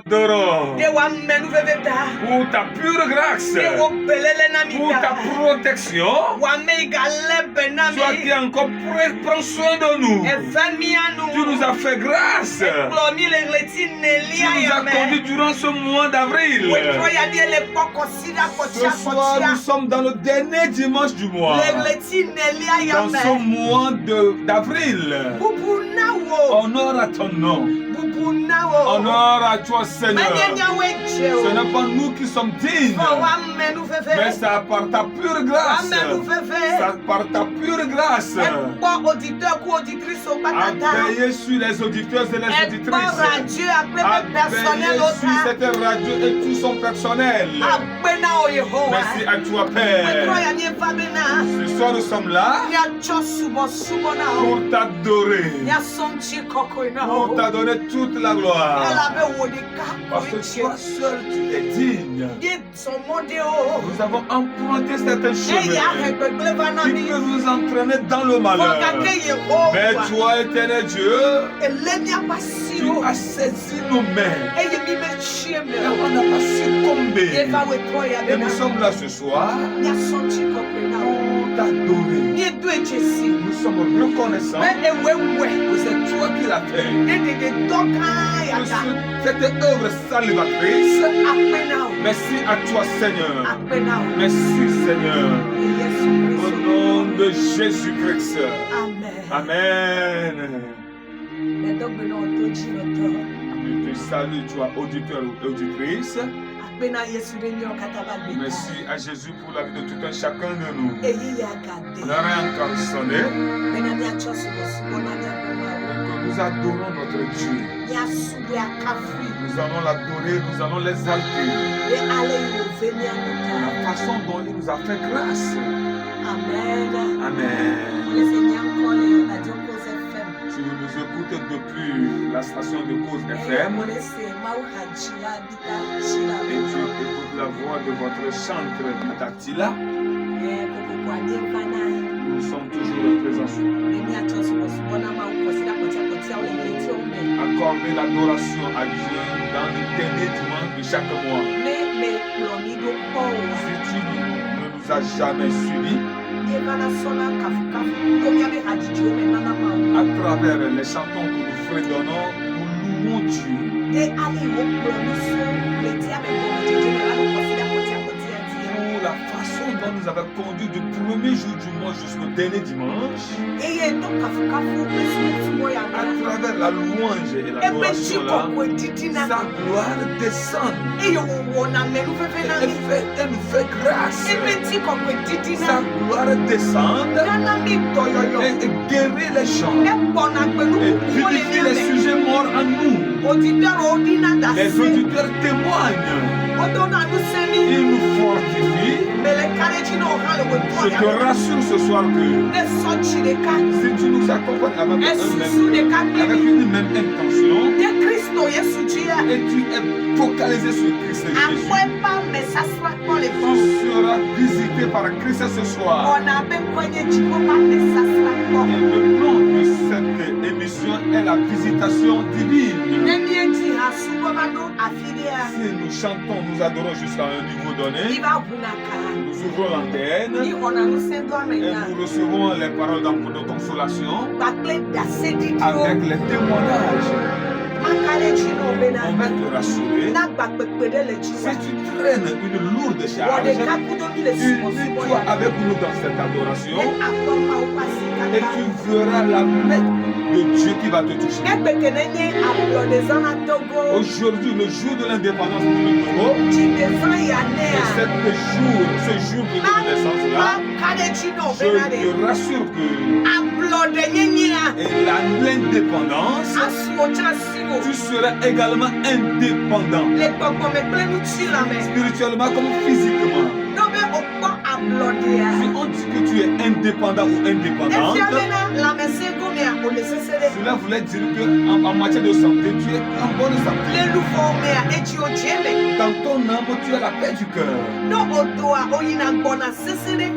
t'adorons pour ta pure grâce, pour ta protection. Toi qui encore prends soin de nous. Tu nous as fait grâce. Tu nous as conduits durant ce mois d'avril. Ce soir, nous sommes dans le dernier dimanche du mois. Dans ce mois d'avril. Honneur à ton nom. Honneur à toi, Seigneur. Ce n'est pas nous qui sommes dignes, mais c'est par ta pure grâce. C'est par ta pure grâce. Veillez sur les auditeurs et les auditrices. Veillez sur cette radio et tout son personnel. Merci à toi, Père. Ce soir, nous sommes là pour t'adorer, pour t'adonner toute la gloire. Parce que toi seul, tu es digne. Nous avons emprunté certains chemins qui peuvent nous entraîner dans le malheur. Mais toi, éternel Dieu, tu as saisi nos mains. Et on n'a pas succombé. Et nous sommes là ce soir pour t'adorer. Nous sommes reconnaissants que c'est toi qui l'as fait. Cette œuvre salvatrice. Merci à toi, Seigneur. Merci, Seigneur. Au nom de Jésus-Christ. Amen. Je te salue, toi, auditeur ou auditrice. Merci à Jésus pour la vie de tout un chacun de nous. On a encore sonné. Nous adorons notre Dieu. Nous allons l'adorer, nous allons l'exalter. La façon dont il nous a fait grâce. Amen. Si vous nous écoutez depuis la station de Cause FM et tu écoutes la voix de votre chantre Tatila, nous sommes toujours présents. Accordez l'adoration à Dieu dans le dernier dimanche de chaque mois. Si tu ne nous as jamais suivis, à travers les chantons que nous fredonnons, nous louons Dieu. Pour la façon dont nous avons conduit du premier jour du mois jusqu'au dernier dimanche, à travers la louange et l'adoration, sa gloire descend. Elle nous fait grâce. Sa gloire descend et guérit les gens et vivifie les sujets morts en nous. Les auditeurs témoignent. Il nous fortifie. Je te rassure ce soir que si tu nous accompagnes avec une même intention et tu es focalisé sur Christ Jésus, tu seras visité par Christ ce soir. Et le nom de cette émission est la visitation divine. Si nous chantons, nous adorons jusqu'à un niveau donné, nous ouvrons l'antenne et nous recevons les paroles de consolation avec les témoignages. On va te rassurer. Si tu traînes une lourde charge, unis-toi avec nous dans cette adoration et tu verras la main de Dieu qui va te toucher. Aujourd'hui, le jour de l'indépendance du Togo, et ce jour de naissance-là, je te rassure que et l'indépendance, tu seras également indépendant, spirituellement comme physiquement. Si on dit que tu es indépendant ou indépendante, cela voulait dire qu'en matière de santé, tu es en bonne santé. Dans ton âme, tu as la paix du cœur.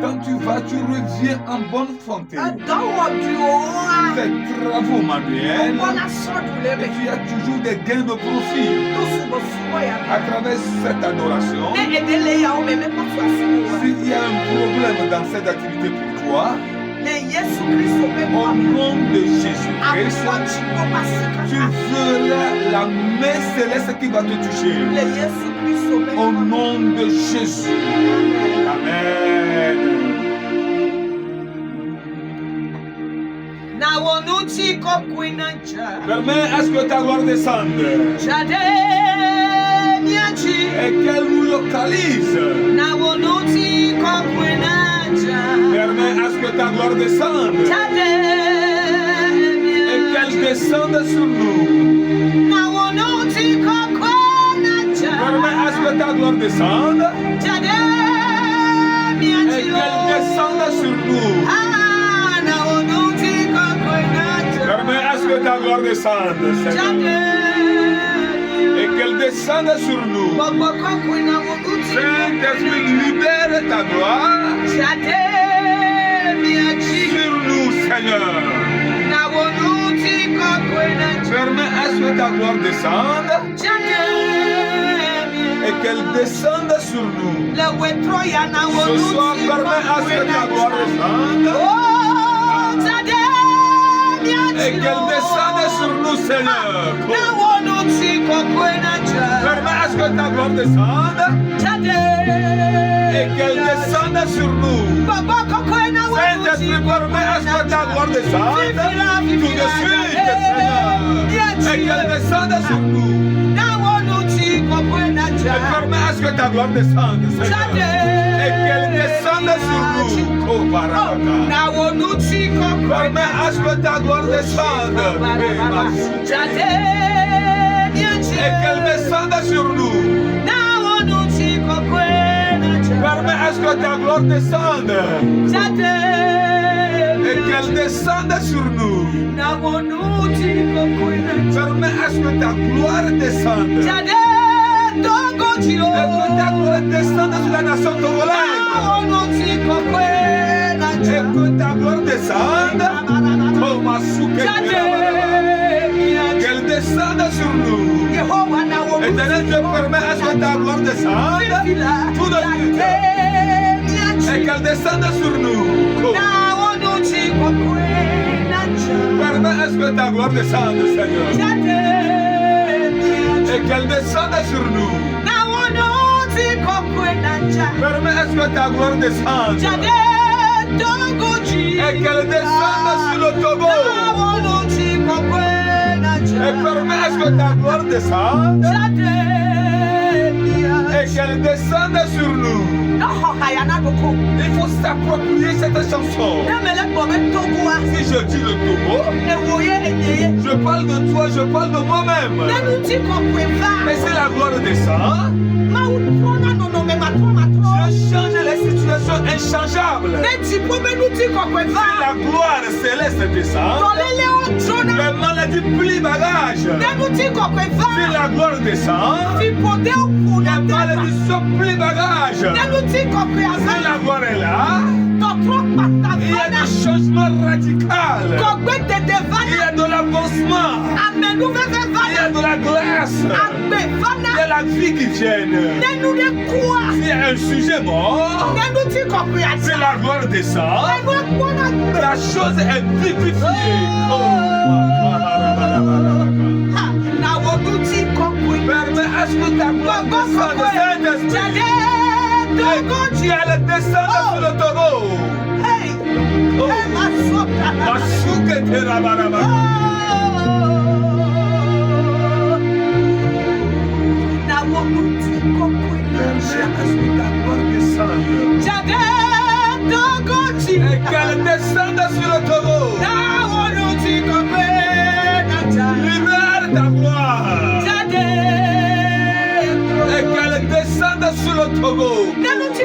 Quand tu vas, tu reviens en bonne santé. Tu fais travaux manuels et tu as toujours des gains de profit. à travers cette adoration, s'il y a un problème dans cette activité pour toi, au nom de Jésus-Christ, tu verras la main céleste qui va te toucher. Au nom de Jésus. Amen. Permets à ce que ta gloire descende et qu'elle nous localise. Permets à ce que ta gloire descende et qu'elle descende sur nous. Permets à ce que ta gloire descende et qu'elle descende sur nous. Permets à ce que ta gloire descende, Seigneur, et qu'elle descende sur nous. Saint-Esprit, libère ta gloire sur nous, Seigneur. Permets à ce que ta gloire descende et qu'elle descende sur nous. Ce soir, permets à ce que ta gloire descende et qu'elle descende sur nous, Seigneur. Permets à ce que ta gloire descende et qu'elle descende sur nous. Saint-Esprit, permets à ce que ta gloire descende tout de suite, Seigneur, et qu'elle descende sur nous. Et permets à ce que ta gloire descende, Seigneur, et qu'elle descende sur nous. Permets à ce que ta gloire descende et qu'elle descende sur nous. Permets à ce que ta gloire descende et qu'elle descende sur nous. Permets à ce que ta gloire descende et que ta gloire descende sur la nation togolaise. Et que ta gloire descende qu'elle descende sur nous. Éternel, je permets à ce que ta gloire descende tout de suite et qu'elle descende sur nous. Permets à ce que ta gloire descende, Seigneur, et qu'elle descende sur nous. Permets à ce que ta gloire descende et qu'elle descende sur le Togo. Et permets à ce que ta gloire descende et qu'elle descende sur nous. Il faut s'approprier cette chanson. Si je dis le Togo, je parle de toi, je parle de moi-même. Mais si la gloire descend, je change les situations inchangeables. Si la gloire céleste descend, les maladies plient bagage. Si la gloire descend, les malédictions plient bagage. Si la gloire est là, il y a des changements radicaux. Il y a de l'avancement. Il y a de la grâce. Il y a la vie qui vient. S'il y a un sujet mort, si la gloire descend, la chose est vivifiée. Permets à ce que ta gloire descende, Saint-Esprit, et tu allais descendre sur le Togo. Et qu'elle descende sur le Togo. Libère ta gloire. Et qu'elle descende sur le Togo. Si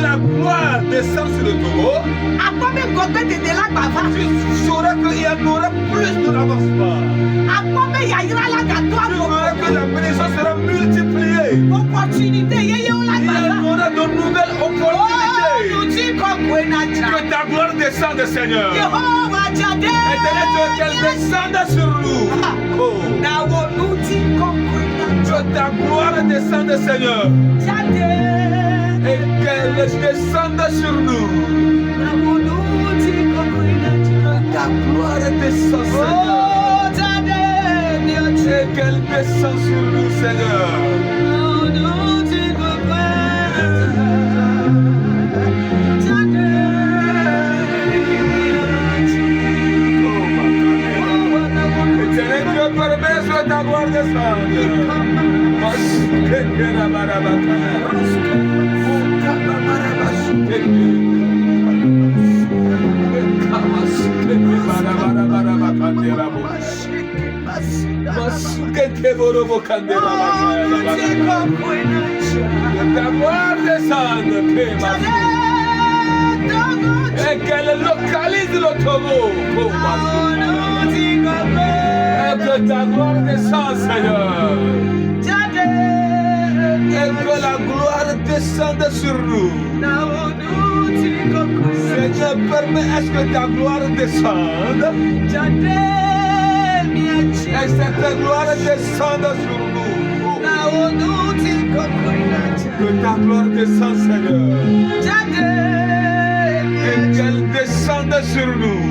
la gloire descend sur le Togo, tu sauras qu'il y en aura plus de l'avancement. Tu verras que la bénédiction sera multipliée. Il y en aura de nouvelles opportunités. Que ta gloire descende, Seigneur. Éternel, qu'elle descende sur nous. Que ta gloire descende, Seigneur. Et qu'elle descende sur nous. Que ta gloire descende, Seigneur. Et qu'elle descende sur nous, Seigneur. Permets que ta gloire descende. Et qu'elle localise le Togo. Que ta gloire descende, Seigneur. Et que la gloire descende sur nous. Seigneur, permets à ce que ta gloire descende. Et cette gloire descende sur nous. Que ta gloire descende, Seigneur. Et qu'elle descende sur nous.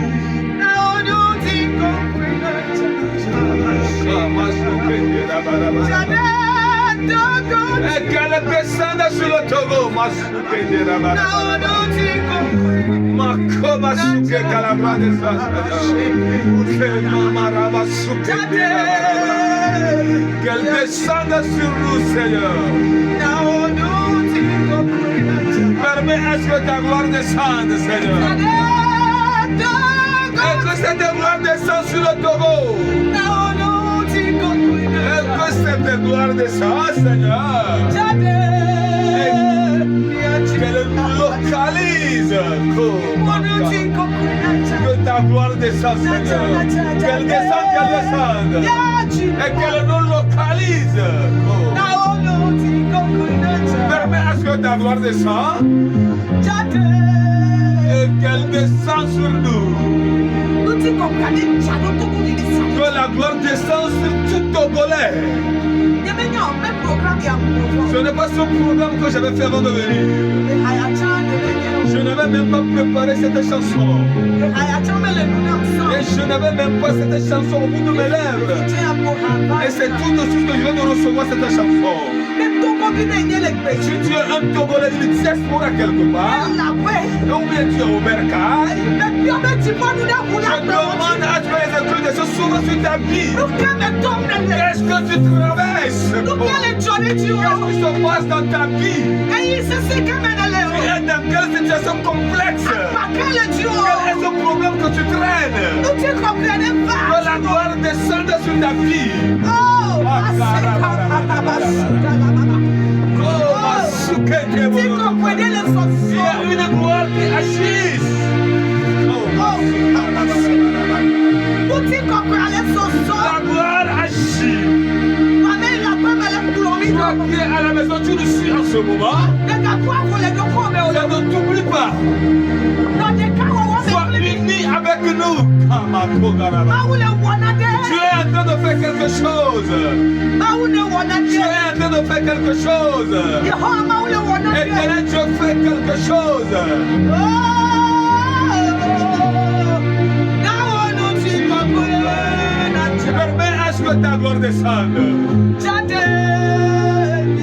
Et qu'elle descende sur le Togo. Qu'elle descende sur nous, Seigneur. Permets à ce que ta gloire descende, Seigneur. Et que cette gloire descende sur le Togo. Et que cette gloire descende, Seigneur. Qu'elle nous localise. Que ta gloire descende, Seigneur. Qu'elle descende, qu'elle descende. Et qu'elle nous localise. Permets à ce que ta gloire descende. Et qu'elle descende sur nous. Que la gloire descende sur tout Togolais. Ce n'est pas ce programme que j'avais fait avant de venir. Je n'avais même pas préparé cette chanson. Et je n'avais même pas cette chanson au bout de mes lèvres. Et c'est tout de suite que je viens de recevoir cette chanson. Si tu es un Togolais de diaspora quelque part, ou bien tu es au Bercail, je demande à toi les écrits de se souvenir sur ta vie. Qu'est-ce que tu traverses? Qu'est-ce qui se passe dans ta vie? Tu es dans quelle situation complexe? Quel est ce problème que tu traînes? Que la gloire descende sur ta vie. Il y a une gloire qui agisse. La gloire agit. Toi qui es à la maison, tu nous suis en ce moment. Ne t'oublie pas. Sois uni avec nous. Tu es en train de faire quelque chose. Tu es en train de faire quelque chose. Éternel, Dieu fait quelque chose. Permets à ce que ta gloire descende.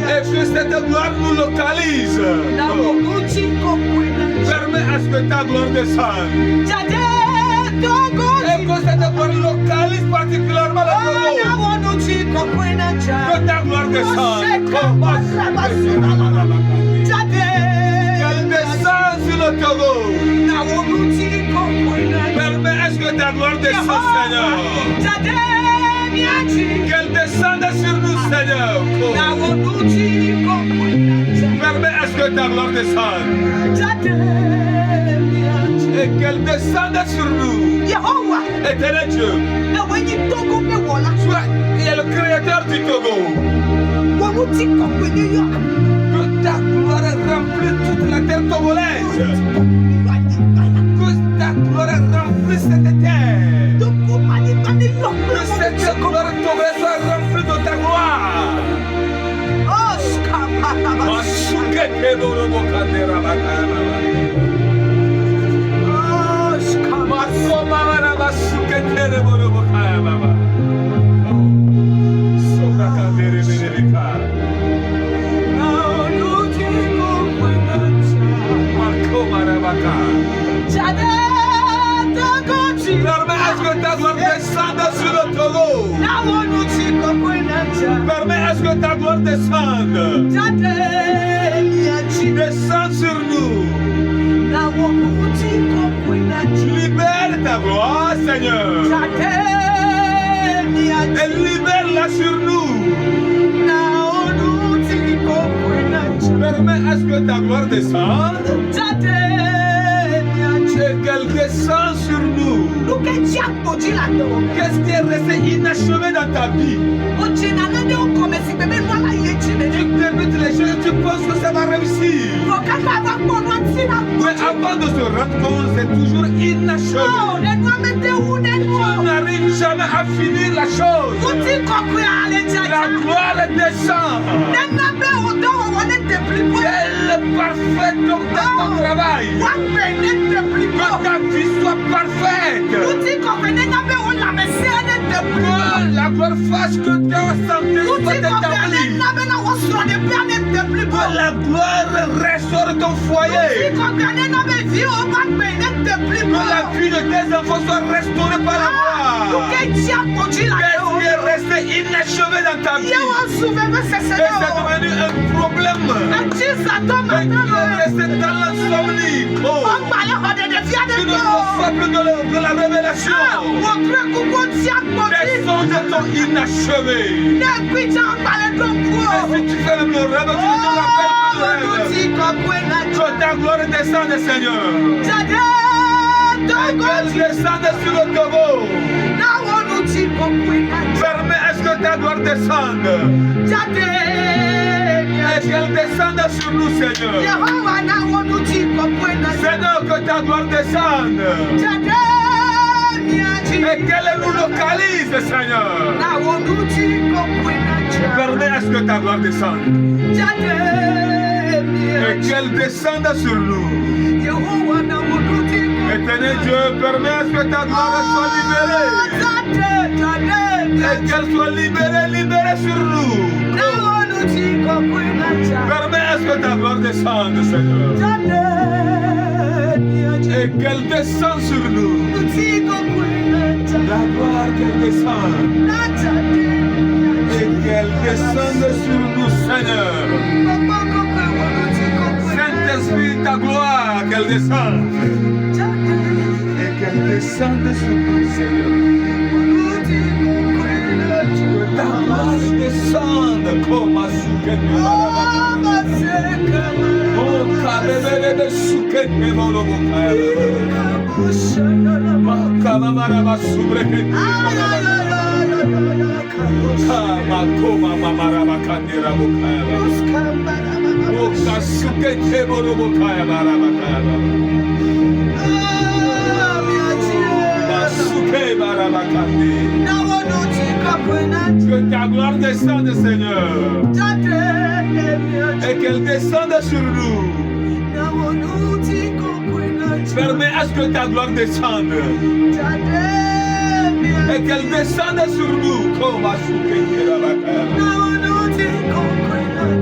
Et que cette gloire nous localise. Permets à ce que ta gloire descende. Et que cette gloire localise particulièrement le Togo. Que ta gloire descende. Qu'elle descende sur le Togo. Permets à ce que ta gloire descende, Seigneur. Qu'elle descende sur nous, Seigneur. Permets à ce que ta gloire descende. Et qu'elle descende sur nous. Éternel Dieu. Toi, il est le créateur du Togo. Que ta gloire remplit toute la terre togolaise. Que ta gloire remplit cette terre. Que cette gloire togolaise soit remplie de ta gloire. Permets à ce que ta gloire descende. Descende sur nous. Libère ta gloire, Seigneur. Et libère-la sur nous. Permets à ce que ta gloire descende. Et qu'elle descende sur nous. Qu'est-ce qui est resté inachevé dans ta vie? Tu débutes les choses et tu penses que ça va réussir. Mais avant de se rendre compte, c'est toujours inachevé. Tu n'arrives jamais à finir la chose. La gloire descend. Elle est parfaite dans ton travail. Que ta vie soit parfaite. Que la gloire fasse que ta santé soit établie. Que la gloire restaure ton foyer. Que la vie de tes enfants soit restaurée par la gloire. Qu'est-ce qui est resté inachevé dans ta vie? Et c'est devenu un problème. Et tu es resté dans l'insomnie. Tu ne reçois plus de la révélation. Tes songes sont inachevés. Et si tu fais même le rêve, tu ne te rappelles plus le rêve. Que ta gloire descende, Seigneur. Et qu'elle descende sur le Togo. Permets à ce que ta gloire descende. Et qu'elle descende sur nous, Seigneur. Seigneur, que ta gloire descende. Et qu'elle nous localise, Seigneur. Permets à ce que ta gloire descende. Et qu'elle descende sur nous. Éternel Dieu, permets à ce que ta gloire soit libérée. Et qu'elle soit libérée sur nous. Permets à ce que ta gloire descende, Seigneur. Et qu'elle descende sur nous. La gloire qu'elle descende. Et qu'elle descende sur nous, Seigneur. Saint-Esprit, ta gloire, qu'elle descende. Et qu'elle descende sur nous, Seigneur. Que ta gloire descende comme un souquet. Oh, kabebele de souquet, Makamamara subreke. Makoma mamaraba kandira bukaya. Okasuke teboro bukaya barabakaya. Masuke barabakandi. Que ta gloire descende, Seigneur. Et qu'elle descende sur nous. Permets à ce que ta gloire descende. Et qu'elle descende sur nous.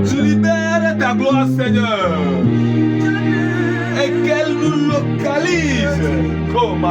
Tu libères ta gloire, Seigneur. Et qu'elle nous localise. Comme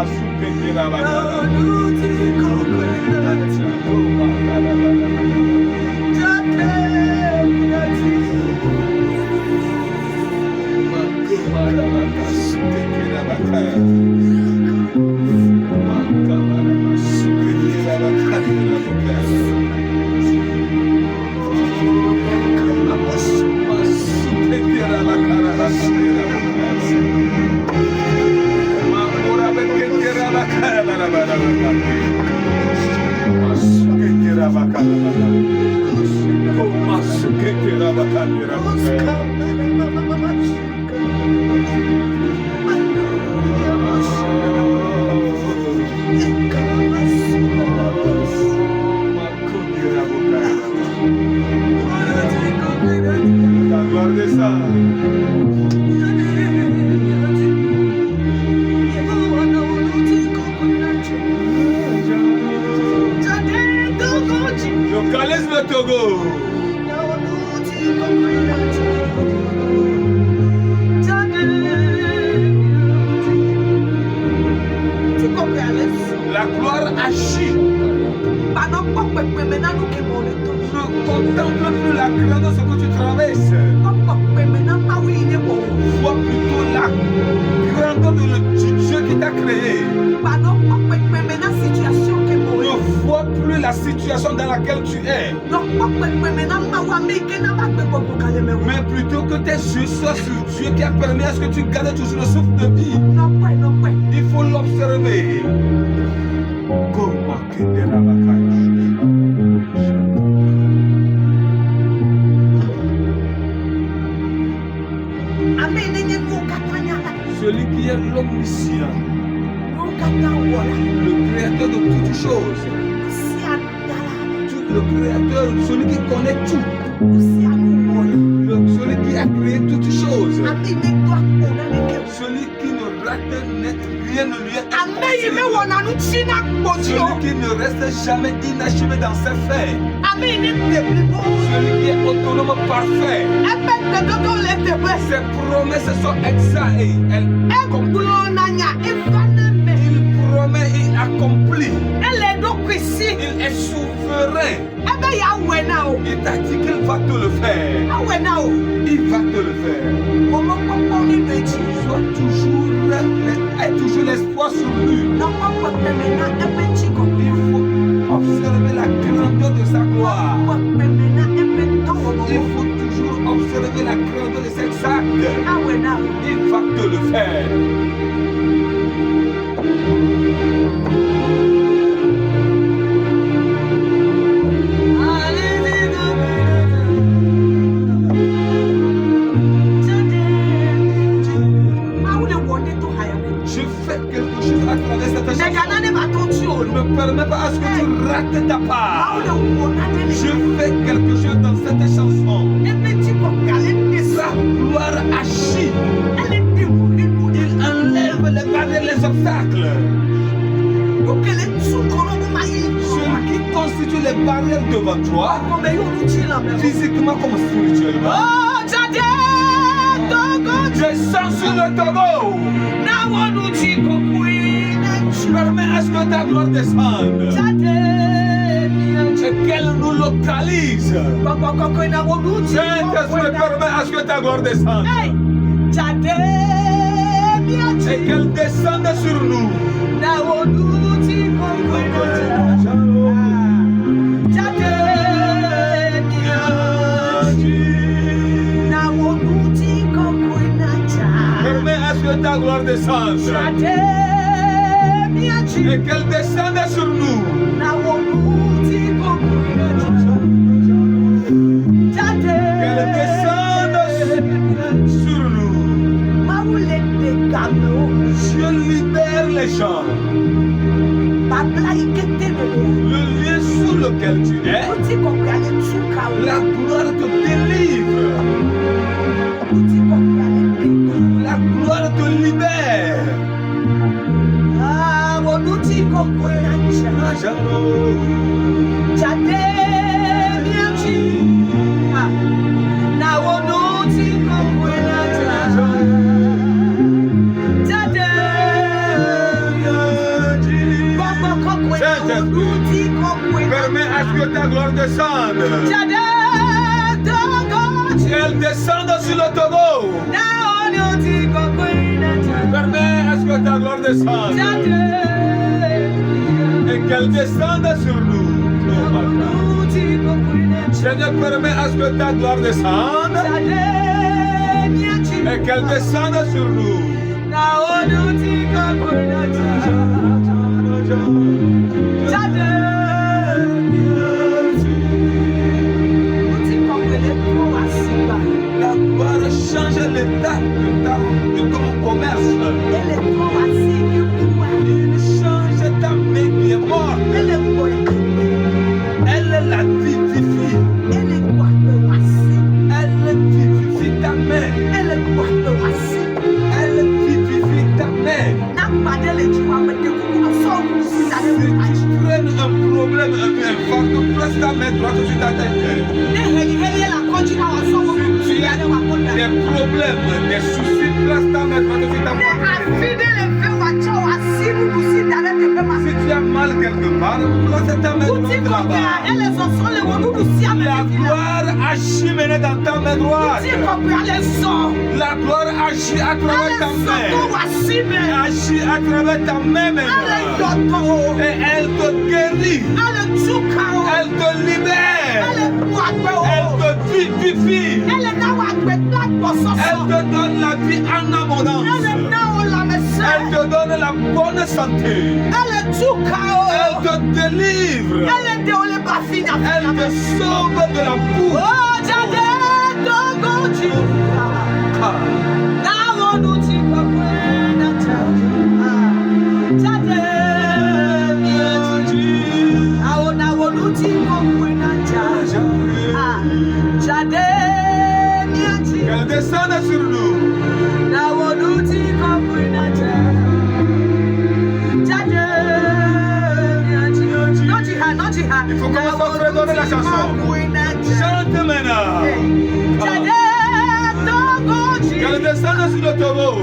la gloire descend. agit. Ne contemple plus la grandeur de ce que tu traverses. Vois plutôt la grandeur du Dieu qui t'a créé. Ne vois plus la situation dans laquelle tu es. Mais plutôt que tes yeux soient sur Dieu qui a permis à ce que tu gardes toujours le souffle de vie. Il faut l'observer. Celui qui est l'omniscient, le créateur de toutes choses, le créateur, celui qui connaît tout, celui qui a créé toutes choses, celui qui ne rate net, rien ne lui est impossible, celui qui ne reste jamais inachevé dans ses faits, celui qui est autonome parfait. Ses promesses sont exactes. Il promet, il accomplit. Il est souverain. Il t'a dit qu'il va te le faire. Il va te le faire. Sois toujours, aie toujours l'espoir sur lui. Il faut observer la grandeur de sa gloire. Il faut toujours observer la grandeur de ses actes. Il va te le faire. Je fais quelque chose à travers cette chanson. Ne me permets pas à ce que tu rates ta part. Je fais quelque chose dans cette chanson. Sa gloire agit. Il enlève les barrières, les obstacles. Celui qui constitue les barrières devant toi, physiquement comme spirituellement. Descends sur le Togo. Permets à ce que ta gloire descende. Et qu'elle nous localise. Saint-Esprit, permets à ce que ta gloire descende. Et qu'elle descende sur nous. Permets à ce que ta gloire descende. Et qu'elle descende sur nous. Qu'elle descende sur nous. Je libère les gens. Le lieu sous lequel tu es, la gloire te délivre. La gloire te libère. Permets à ce que ta gloire descende. Elle descende sur le Togo. Permets à ce que ta gloire descende. Et qu'elle descende sur nous. Seigneur, permets à ce que ta gloire descende. Et qu'elle descende sur nous. La gloire change l'état de ton commerce. Il change ta main qui est morte. Elle la vivifie. Elle vivifie ta main. Elle vivifie ta main. Si tu traînes un problème, un fardeau, place ta main droite sur ta tête. Si tu as des problèmes, des soucis, place ta main droite sur ta tête. Si tu as mal quelque part, place ta main droite là-bas. La gloire agit maintenant dans ta main droite. La gloire agit à travers ta main. Agit à travers ta main maintenant. Et elle te guérit. Elle te libère. Elle te vivifie. Elle te donne la vie en abondance. Elle te donne la bonne santé. Elle te délivre. Elle te sauve de la boue. Qu'elle descende sur nous. Il faut commencer à fredonner la chanson. Chante maintenant. Qu'elle descende sur le taureau.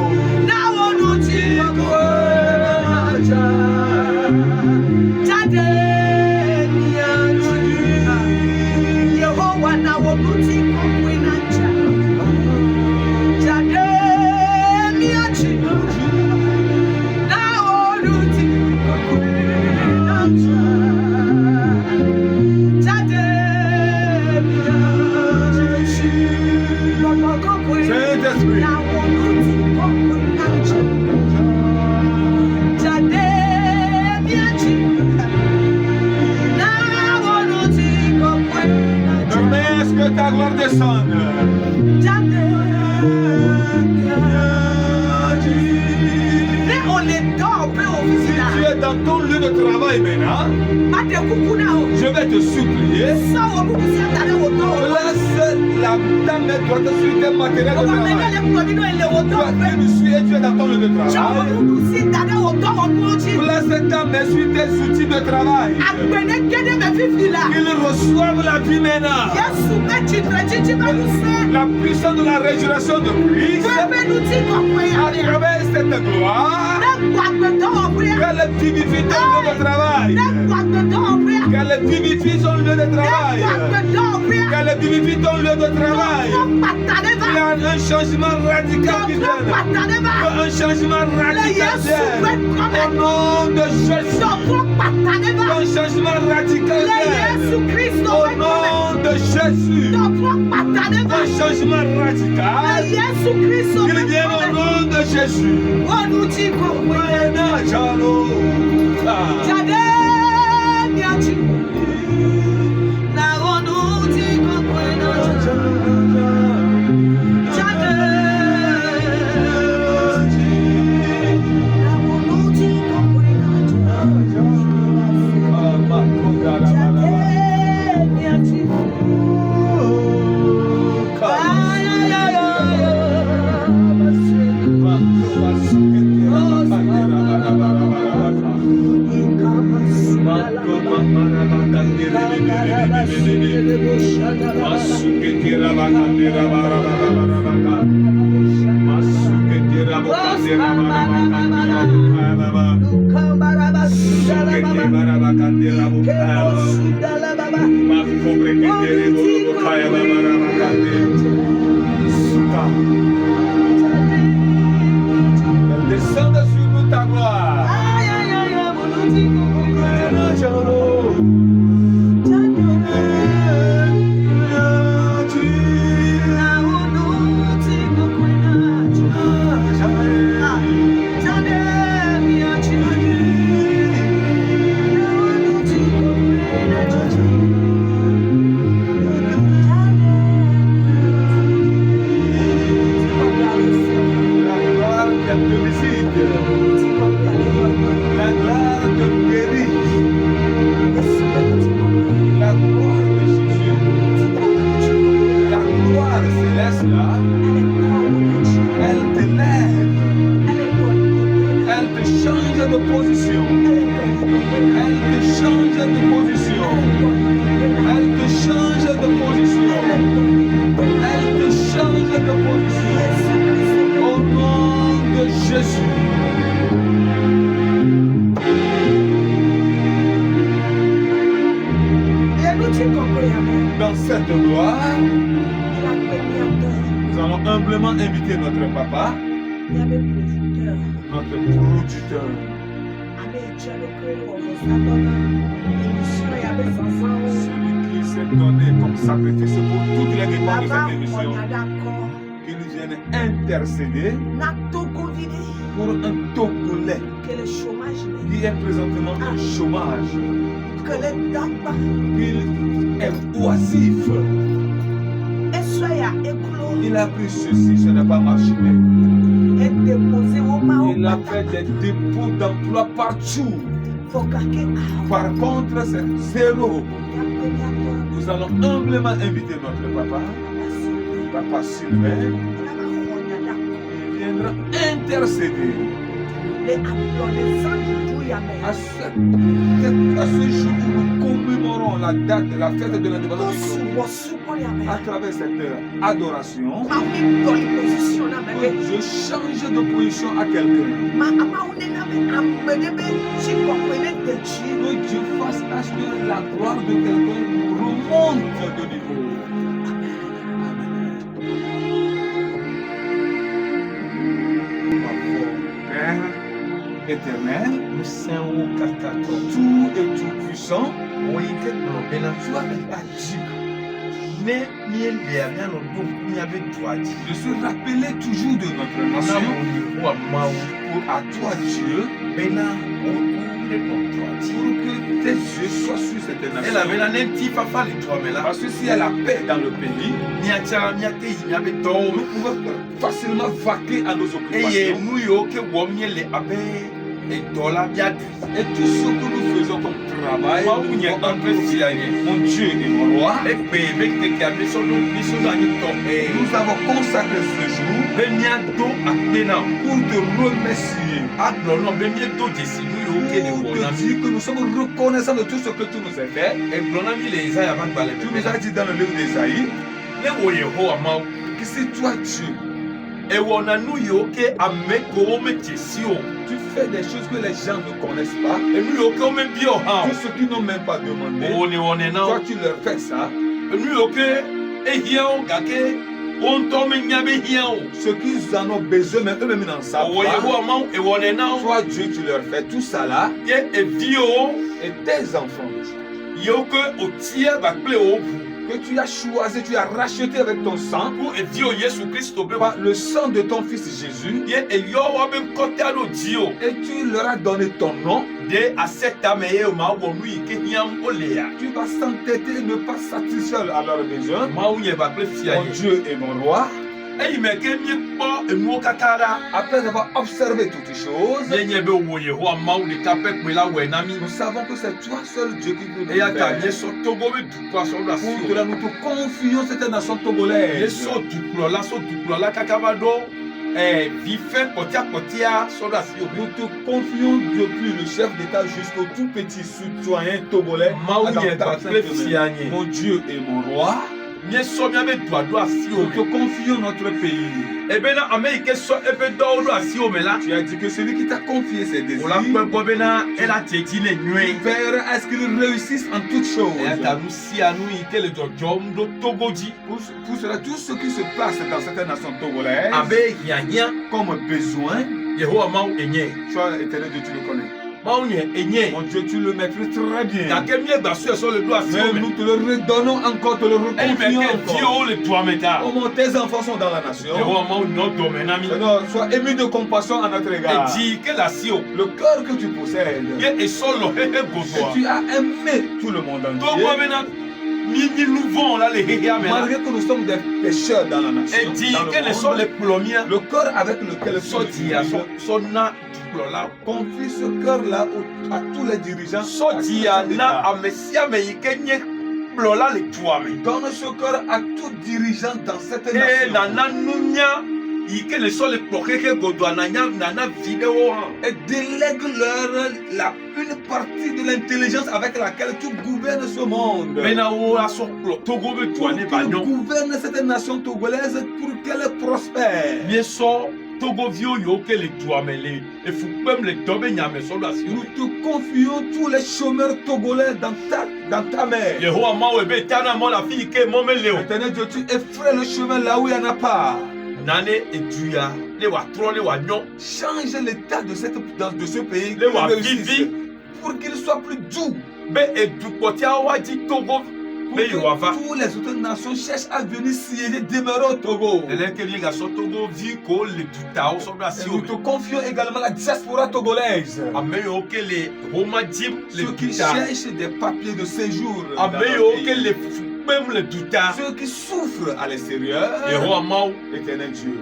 Ta gloire descende. Si tu es dans ton lieu de travail maintenant, je vais te supplier. Place ta main droite sur tes matériels de travail. Toi qui me suis et tu es dans ton lieu de travail. Place ta main sur tes outils de travail. Qu'ils reçoivent la vie maintenant. La puissance de la résurrection de Christ à travers cette gloire. Qu'elle vivifie ton lieu de travail. Qu'elle vivifie son lieu de travail. Qu'elle vivifie ton lieu de travail. Il y a un changement radical qui vient. Un changement radical vient. Au nom de Jésus. Un changement radical vient. Au nom de Jésus. Un changement radical. Il vient au nom de Jésus. Descende sur nous ta gloire. Au nom de Jésus. humblement inviter notre papa, notre producteur. Celui qui s'est donné comme sacrifice pour toutes les dépenses de cette émission, qui nous vienne intercéder pour un Togolais qui est présentement en chômage, qu'il est oisif. Il a pris ceci, ce n'est pas marché. Il a fait des dépôts d'emploi partout. Par contre, c'est zéro. Nous allons humblement inviter notre papa, Papa Sylvain. Il viendra intercéder. À ce jour où nous commémorons la date de la fête de l'indépendance du Togo, à travers cette adoration, je change de position à quelqu'un. Que Dieu fasse à ce que la gloire de quelqu'un remonte de niveau. Père éternel, nous sommes tout et tout puissant. Tu as de se rappeler toujours de notre nation. Pour à toi Dieu, pour que tes yeux soient sur cette nation. Parce que s'il y a la paix dans le pays, nous pouvons facilement vaquer à nos occupations. Et tout ce que nous faisons comme travail, mon Dieu et mon roi, nous avons consacré ce jour pour te remercier. Pour te dire que nous sommes reconnaissants de tout ce que tu nous as fait. Tu nous as dit dans le livre d'Ésaïe que c'est toi Dieu. Tu fais des choses que les gens ne connaissent pas. Tous ceux qui n'ont même pas demandé, toi tu leur fais ça. Ceux qui en ont besoin, mais eux-mêmes n'en savent pas. Toi Dieu, tu leur fais tout ça là. Et tes enfants que tu as choisi, tu as racheté avec ton sang, par le sang de ton fils Jésus, et tu leur as donné ton nom. Tu vas s'entêter et ne pas satisfaire à leurs besoins. Mon Dieu et mon roi, après avoir observé toutes choses, nous savons que c'est toi seul Dieu qui peut nous faire. Pour cela, nous te confions cette nation togolaise. Nous te confions depuis le chef d'État jusqu'au tout petit citoyen togolais. Mon Dieu et mon roi, nous te confions notre pays. Tu as dit que celui qui t'a confié ses désirs, tu verras à ce qu'il réussisse en toutes choses. Pour cela, tout ce qui se passe dans cette nation togolaise, comme besoin, toi, éternel Dieu, tu le connais. Mon Dieu, tu le maîtrises très bien. Mais nous te le redonnons encore, te le reconfions encore. Oh, tes enfants sont dans la nation. Sois ému de compassion à notre égard. Le cœur que tu possèdes, et tu as aimé tout le monde entier. Malgré que nous sommes des pécheurs dans la nation, le cœur avec lequel confie ce cœur-là à tous les dirigeants. Donne ce cœur à tout dirigeant dans cette nation. Et délègue-leur une partie de l'intelligence avec laquelle tu gouvernes ce monde. Pour gouverne cette nation togolaise pour qu'elle prospère. Nous te confions tous les chômeurs togolais dans ta main. Éternel Dieu, tu effraies le chemin là où il n'y en a pas. Change l'état de ce pays pour qu'il soit plus doux. Tous les autres nations cherchent à venir siéger, demeurer au Togo. Nous te confions également la diaspora togolaise. Ceux qui cherchent des papiers de séjour. Ceux qui souffrent à l'extérieur. Éternel Dieu,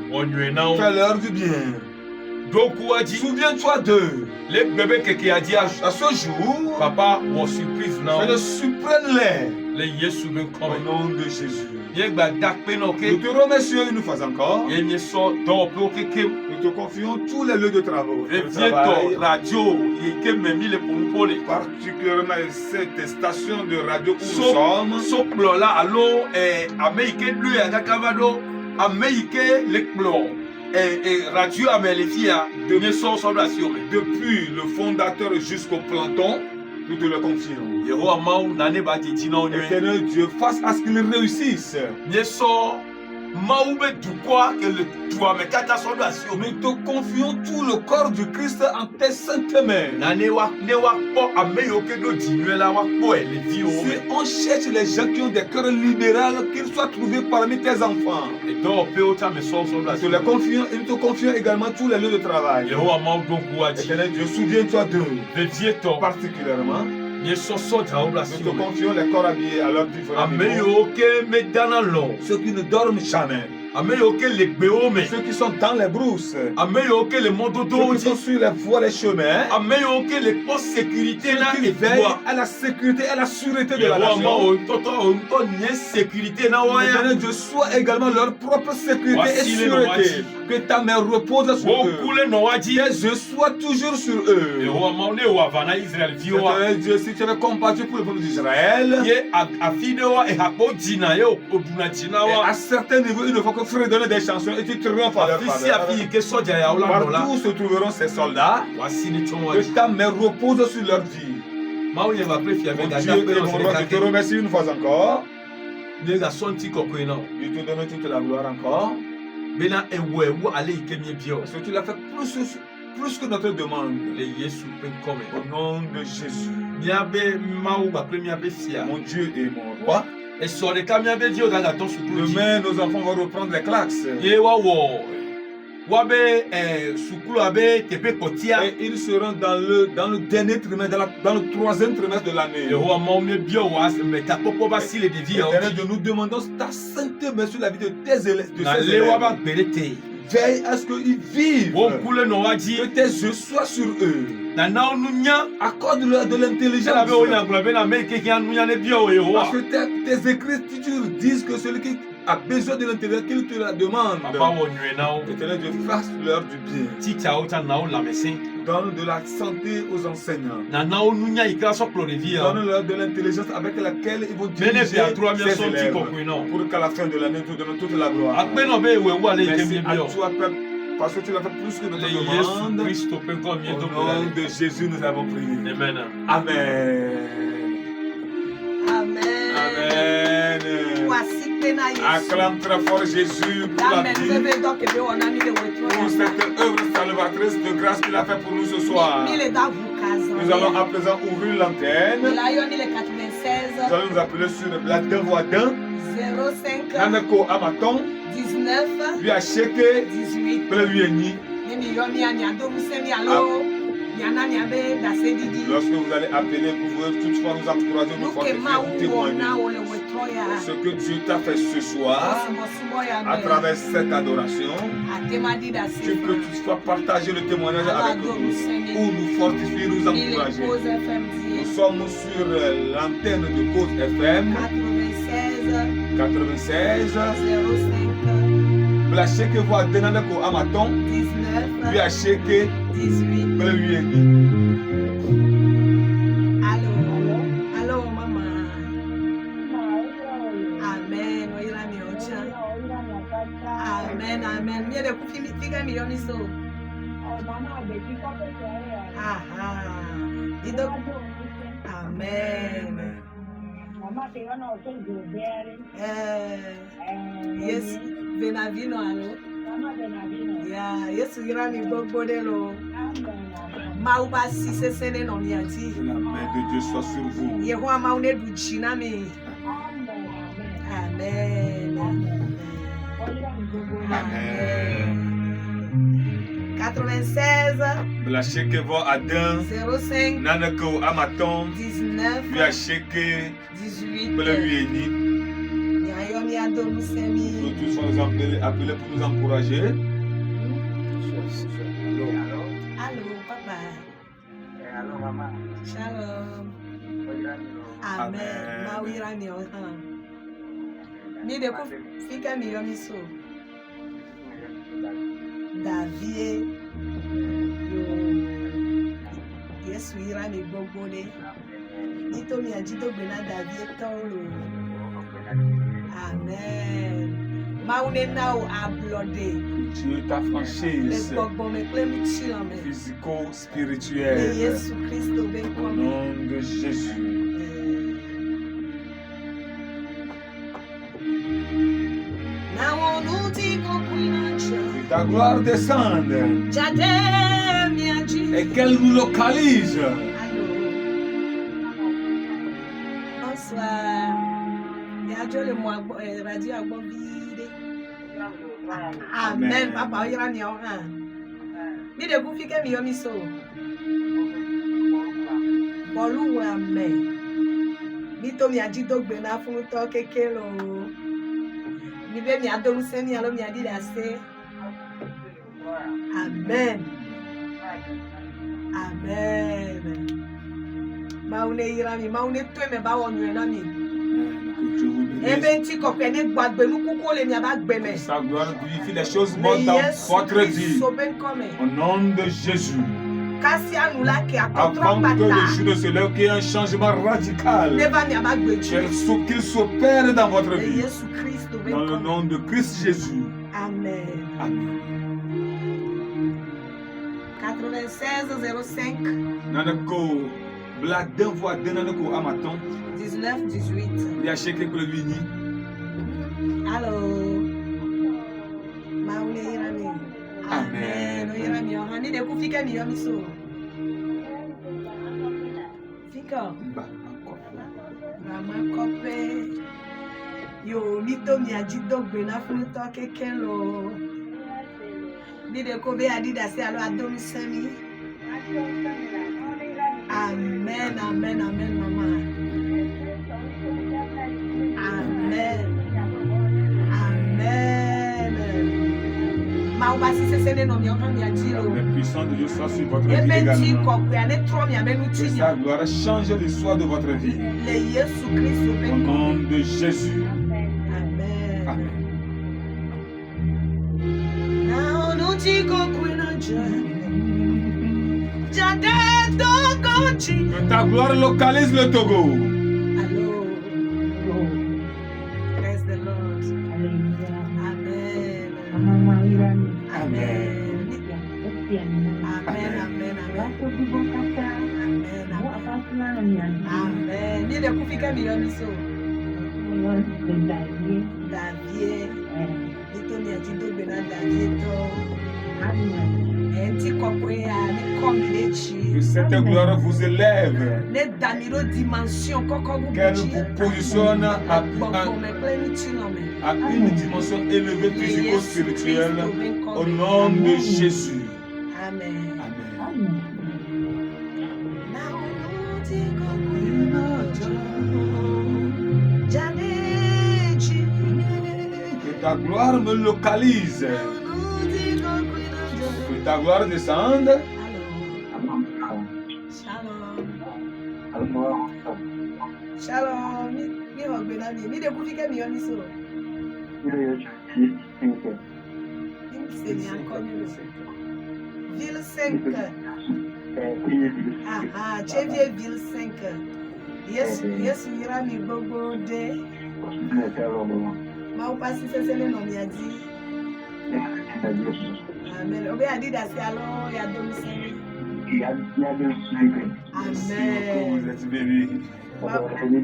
fais-leur du bien. Souviens-toi d'eux. À ce jour, Papa was surprise now. fais le suprême au nom de Jésus. Nous te remercions une fois encore. Nous te confions tous les lieux de travaux. Particulièrement cette station de radio où nous sommes. Depuis le fondateur jusqu'au planton, nous te le confions. Éternel Dieu, fasse à ce qu'il réussisse. Nous te confions tout le corps du Christ en tes saintes mains. Si on cherche les gens qui ont des cœurs libéraux, qu'ils soient trouvés parmi tes enfants. Nous te les confions et nous te confions également tous les lieux de travail. Éternel Dieu, souviens-toi d'eux. Particulièrement, nous te confions les corps habillés à leur différents niveaux. Ceux qui ne dorment jamais. Ceux qui sont dans les brousses. Ceux qui sont sur les voies, les chemins. Ceux qui veillent à la sécurité et à la sûreté de la nation. Éternel Dieu, sois également leur propre sécurité et sûreté. Que ta main repose sur eux. Tes yeux soient toujours sur eux. Éternel Dieu, si tu avais compassion pour le peuple d'Israël, à certains niveaux, il ne faut que fredonner des chansons et tu triomphes à leur faveur. Partout se trouveront ces soldats. Que ta main repose sur leur vie. Mon Dieu et mon roi, je te remercie une fois encore. Je te donne toute la gloire encore. Parce que tu l'as fait plus que notre demande. Au nom de Jésus. Mon Dieu et mon roi. Demain, nos enfants vont reprendre les classes. Et ils seront dans le dernier trimestre, dans le troisième trimestre de l'année. Nous demandons ta sainte main sur la vie de tes élèves. Veille à ce qu'ils vivent. Que tes yeux soient sur eux. Accorde-leur de l'intelligence. Parce que tes écritures disent que celui qui a besoin de l'intelligence, qu'il te la demande. Éternel Dieu, fasse-leur du bien. Donne de la santé aux enseignants. Donne-leur de l'intelligence avec laquelle ils vont diriger ces élèves. Pour qu'à la fin de l'année, nous te donnons toute la gloire. Merci à toi, Père, parce que tu l'as fait plus que notre demande. Au nom de Jésus, nous avons prié. Amen. Amen. Amen. Acclame très fort Jésus pour la vie, pour cette œuvre salvatrice de grâce qu'il a fait pour nous ce soir. Nous allons à présent ouvrir l'antenne. Nous allons nous appeler sur la voix d'un 05 Nanako Amaton 19 lui a checké 18 Lorsque vous allez appeler, vous pouvez toutefois nous encourager, nous fortifier, nous témoigner ce que Dieu t'a fait ce soir à travers cette adoration. Tu peux toutefois partager le témoignage avec nous ou nous fortifier, nous encourager. Nous sommes sur l'antenne de Cause FM 96 05 Blacheke voix Denaneko Amaton 19 Blacheke 18 Blacheke. Allô maman. Amen. Amen, amen. Miele kufika milioni so. Aha. Ido. Amen. Yes. Venavino allo. Ya, Yesu ira mi gbogbo de lo. Mauba si sesene no mi anti. Que la main de Dieu soit sur vous. Yehowa maune du chinami. Amen. Amen. 96 La cheke vo adan. 05 Nanako amaton. 19 Lui a cheke. 18. Bele lui eni. Yayomi Adom Semi. Nous tous sommes appelés pour nous encourager. Allô, papa. Allô, maman. Shalom. Amen. Mawira ni oha. Ni de ku fika mi yomi so. Davie. Yo. Yesu ira mi gbogbo de. Nito mi ajito gbena Davie tolo. Amen. Maune now ablode. Tu ta franchise physico-spirituelle. Au nom de Jésus. Que ta gloire descende et qu'elle nous localise. Bonsoir. Radio Amen. Papa, ira ni oha. Mi de ku fike mi yomi so. Bolu wa me. Mi to mi aji dogbe na fun to kekere o. Mi be mi adolu se mi alo mi adi da se. Amen. Amen. Maune ira mi, maune to me ba wonu na mi. Sa gloire vivifie les choses mortes dans votre vie. Au nom de Jésus. Avant que le jour ne se lève, qu'il y ait un changement radical. Qu'il s'opère dans votre vie. Dans le nom de Christ Jésus. Amen. Amen. 96 05 Nanako Bladen voix de Nanako Amaton. 19 18. Il y a chèque que lui dit. Allô. Maune irami. Amen. Irami ohani de ku fika mi yomi so. Fika. Mama kope. Yo mito mi ajido gbe na fun to keke lo. Ni de ko be adida se alo adomi semi. Amen, amen, amen, mama. Amen. Amen. Mauba si se sene no mi oha mi ajiro. Le puissant de Dieu soit sur votre vie également. Que sa gloire change l'histoire de votre vie. Au nom de Jésus. Amen. Amen. Que ta gloire localise le Togo. Allô. Praise the Lord. Amen. Amen. Amen. Amen. Amen. Ni de kufika milioni so. Davie. Nito mi ajido bena Davie to. Que cette gloire vous élève. Qu'elle vous positionne à une dimension élevée physico-spirituelle. Au nom de Jésus. Amen. Amen. Que ta gloire me localise. Que ta gloire descende. Shalom. Mi hogbena mi. Mi de kufike mi yomi so. Ville 5. Ah, Chevie Ville 5. Yes, ira mi gbogbo de. Ma upa si sesele no mi adi. Amen. Obe adi da si alo ya domi semi. Amen. Vous êtes bénis. Amen.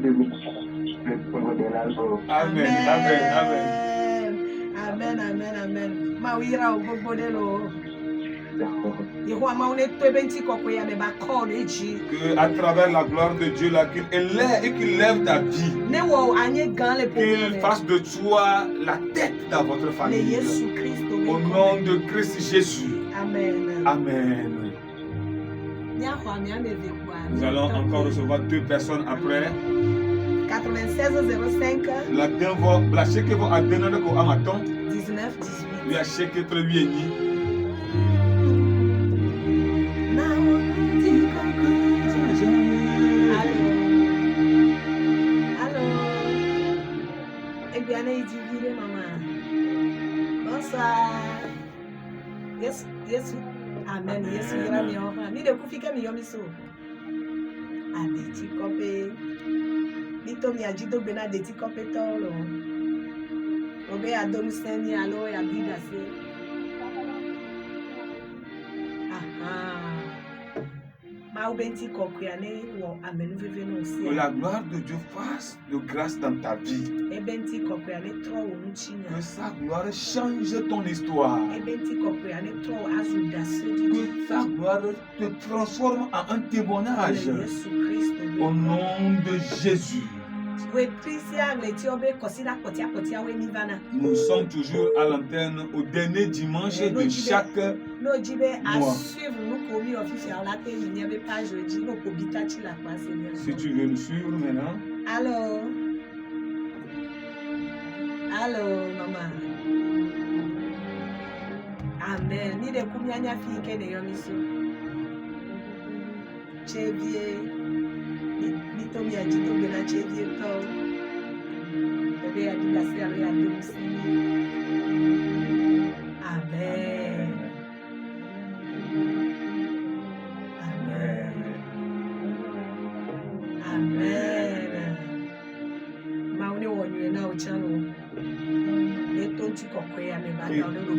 Amen. Amen. Amen. Amen, amen, amen. Mawira obobodelo. Que à travers la gloire de Dieu là, qu'il élève et qu'il lève ta vie. Qu'il fasse de toi la tête dans votre famille. Au nom de Christ Jésus. Amen. Amen. Nous allons encore recevoir 2 personnes après. 9605. La chèque que vous avez donné au Amaton. 19 18. Lui a chèque très bien. Yes, yes, amen. Yes, ira mi oha. Ni de kufika mi yomi so. Adeti kope. Ni to mi ajido bena adeti kope tolo. Obe adomu seni alo ya bida se. Aha. Ma ubenti kokuyane wo amenu veve no si. Que la gloire de Dieu fasse de grâce dans ta vie. Ebenti kokuyane tro unuchinya. Que sa gloire change ton histoire. Ebenti kokuyane tro azuda se. Que sa gloire te transforme en un témoignage. Yesu Christ. Au nom de Jésus. Nous sommes toujours à l'antenne au dernier dimanche de chaque mois. Si tu veux nous suivre maintenant. Allô? Allô, maman. Amen. Ni de kumyanya fike de yomiso. Chevie. Ni to mi ajito bena chevie to. Bebe ya di la se alo ya domusi. Amen. Amen. Amen. Maune wonye na ochano.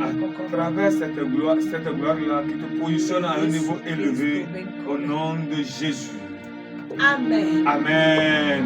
À travers cette gloire-là qui te positionne à un niveau élevé, au nom de Jésus. Amen. Amen.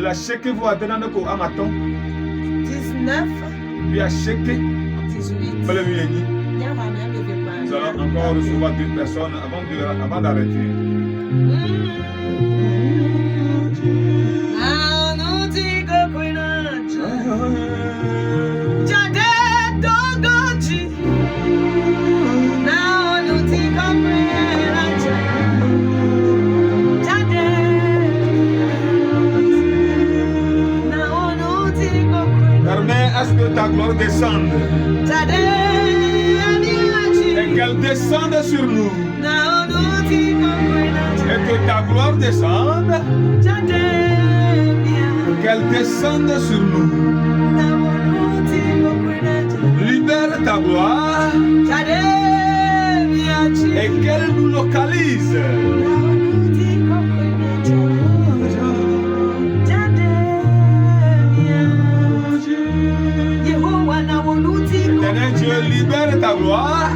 La chèque vous a donné à Maton. 19. Lui a chèque. 18. Nous allons encore recevoir 2 personnes avant d'arrêter. Permets à ce que ta gloire descende. Et qu'elle descende sur nous. Et que ta gloire descende. Qu'elle descende sur nous. Libère ta gloire. Et qu'elle nous localise. Éternel Dieu, libère ta gloire.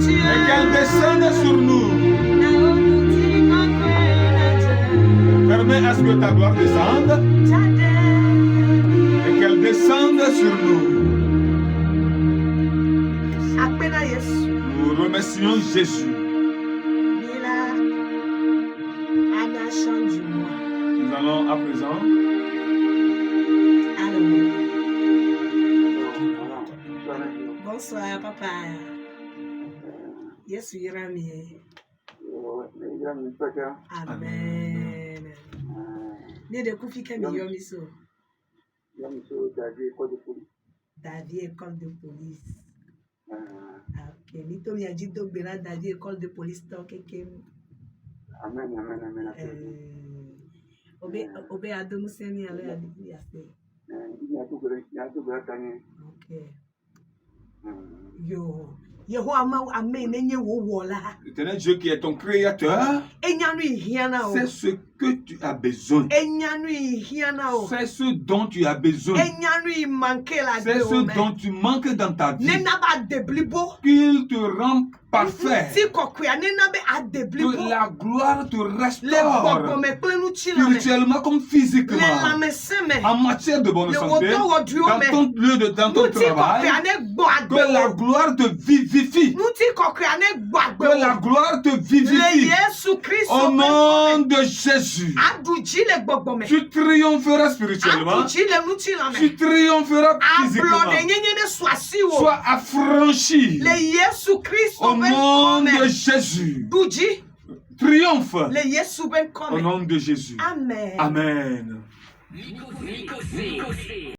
Et qu'elle descende sur nous. Permets à ce que ta gloire descende. Et qu'elle descende sur nous. Nous remercions Jésus. Nous allons à présent. Bonsoir, papa. Yesu yirami. Amen. Ne de kufika mi yomi so. David école de police. Ok. Ni to mi ajito gbera David école de police to keke. Amen, amen, amen. Obe adomu seni alo ya di ase. Ya tu Okay. Yo, L'éternel Dieu qui est ton créateur, c'est ce que tu as besoin. C'est ce dont tu as besoin. C'est ce dont tu manques dans ta vie. Qu'il te rend parfait. Que la gloire te restaure spirituellement comme physiquement. En matière de bonne santé, dans ton lieu dans ton travail, que la gloire te vivifie. Que la gloire te vivifie. Au nom de Jésus, tu triompheras spirituellement. Tu triompheras physiquement. Sois affranchi. Au nom de Jésus. Triomphe. Au nom de Jésus. Amen. Amen.